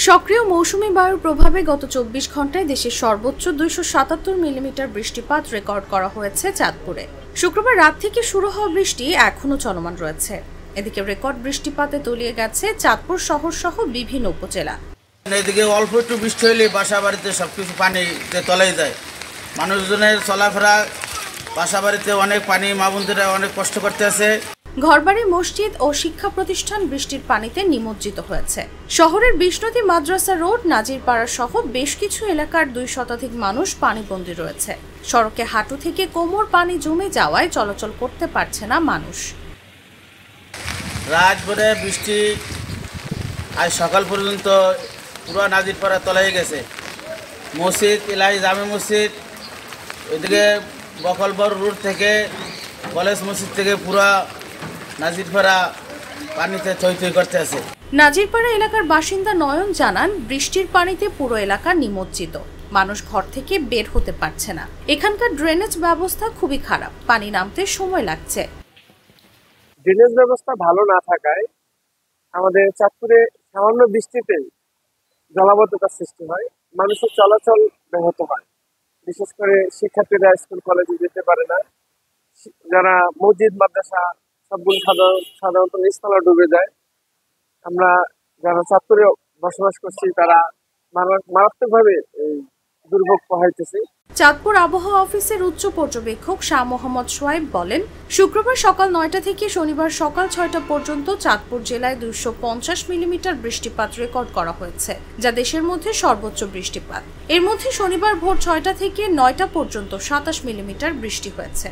সক্রিয় মৌসুমী বায়ুর প্রভাবে গত ২৪ ঘন্টায় দেশের সর্বোচ্চ ২৭৭ মিলিমিটার বৃষ্টিপাত রেকর্ড করা হয়েছে চাঁদপুরে। শুক্রবার রাত থেকে শুরু হওয়া বৃষ্টি এখনও চলমান রয়েছে। এদিকে রেকর্ড বৃষ্টিপাতে তলিয়ে গেছে চাঁদপুর শহর সহ বিভিন্ন উপজেলা। এদিকে অল্প একটু বৃষ্টি হলে বাসা বাড়িতে সবকিছু পানিতে তলায় যায়। মানুষজনের চলাফেরা, বাসা বাড়িতে অনেক পানি, মা বোনদেরা অনেক কষ্ট করতে আছে। ঘরবাড়ি, মসজিদ ও শিক্ষা প্রতিষ্ঠান বৃষ্টির পানিতে নিমজ্জিত হয়েছে। শহরের বিষ্ণুতী মাদ্রাসা রোড, নাজিরপাড়া সহ বেশ কিছু এলাকার ২ শতাধিক মানুষ পানিবন্দী রয়েছে। সড়কে হাঁটু থেকে কোমর পানি জমে যাওয়ায় চলাচল করতে পারছে না মানুষ। রাত ভরে বৃষ্টি, আজ সকাল পর্যন্ত পুরো নাজিরপাড়া তলায় গেছে। মসজিদ, ইলাহি জামে মসজিদ, ওইদিকে বকলবর রোড থেকে কলেজ মসজিদ থেকে পুরো নাজিরপাড়া পানিতে থই থই করতে আছে। নাজিরপাড়া এলাকার বাসিন্দা নয়ন জানান, বৃষ্টির পানিতে পুরো এলাকা নিমজ্জিত। মানুষ ঘর থেকে বের হতে পারছে না। এখানকার ড্রেনেজ ব্যবস্থা খুবই খারাপ, পানি নামতে সময় লাগছে। ড্রেনেজ ব্যবস্থা ভালো না থাকায় আমাদের চাঁদপুরে সামান্য বৃষ্টিতে জলাবদ্ধতার সৃষ্টি হয়, মানুষের চলাচল ব্যাহত হয়। বিশেষ করে শিক্ষার্থীরা স্কুল কলেজে যেতে পারে না। যারা মসজিদ, মাদ্রাসা সবগুলো সাধারণত নিচতলা ডুবে যায়। আমরা যারা চাঁদপুরে বসবাস করছি তারা মারাত্মকভাবে দুর্ভোগ পোহাইতেছি। চাঁদপুর আবহাওয়া অফিসের উচ্চ পর্যবেক্ষক শাহ মোহাম্মদ সোয়াইব বলেন, শুক্রবার সকাল ৯টা থেকে শনিবার সকাল ৬টা পর্যন্ত চাঁদপুর জেলায় ২৫০ মিলিমিটার বৃষ্টিপাত রেকর্ড করা হয়েছে, যা দেশের মধ্যে সর্বোচ্চ বৃষ্টিপাত। এর মধ্যে শনিবার ভোর ৬টা থেকে ৯টা পর্যন্ত ২৭ মিলিমিটার বৃষ্টি হয়েছে।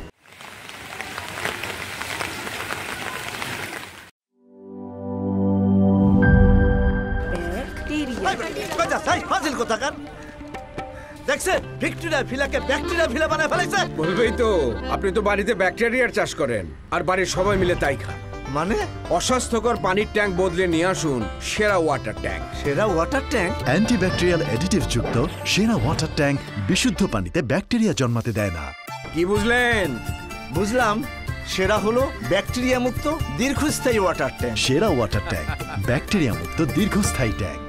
বলবেই তো, আপনি তো বাড়িতে ব্যাকটেরিয়ার চাষ করেন আর বাড়ির সবাই মিলে তাই খান। মানে অস্বাস্থ্যকর পানির ট্যাঙ্ক বদলে নিয়ে আসুন সেরা ওয়াটার ট্যাঙ্ক। সেরা ওয়াটার ট্যাঙ্ক অ্যান্টিব্যাকটেরিয়াল অ্যাডিটিভ যুক্ত সেরা ওয়াটার ট্যাঙ্ক বিশুদ্ধ পানিতে ব্যাকটেরিয়া জন্মাতে দেয় না। কি বুঝলেন? বুঝলাম, সেরা হলো ব্যাকটেরিয়া মুক্ত দীর্ঘস্থায়ী ওয়াটার ট্যাঙ্ক। সেরা ওয়াটার ট্যাঙ্ক, ব্যাকটেরিয়া মুক্ত দীর্ঘস্থায়ী ট্যাঙ্ক।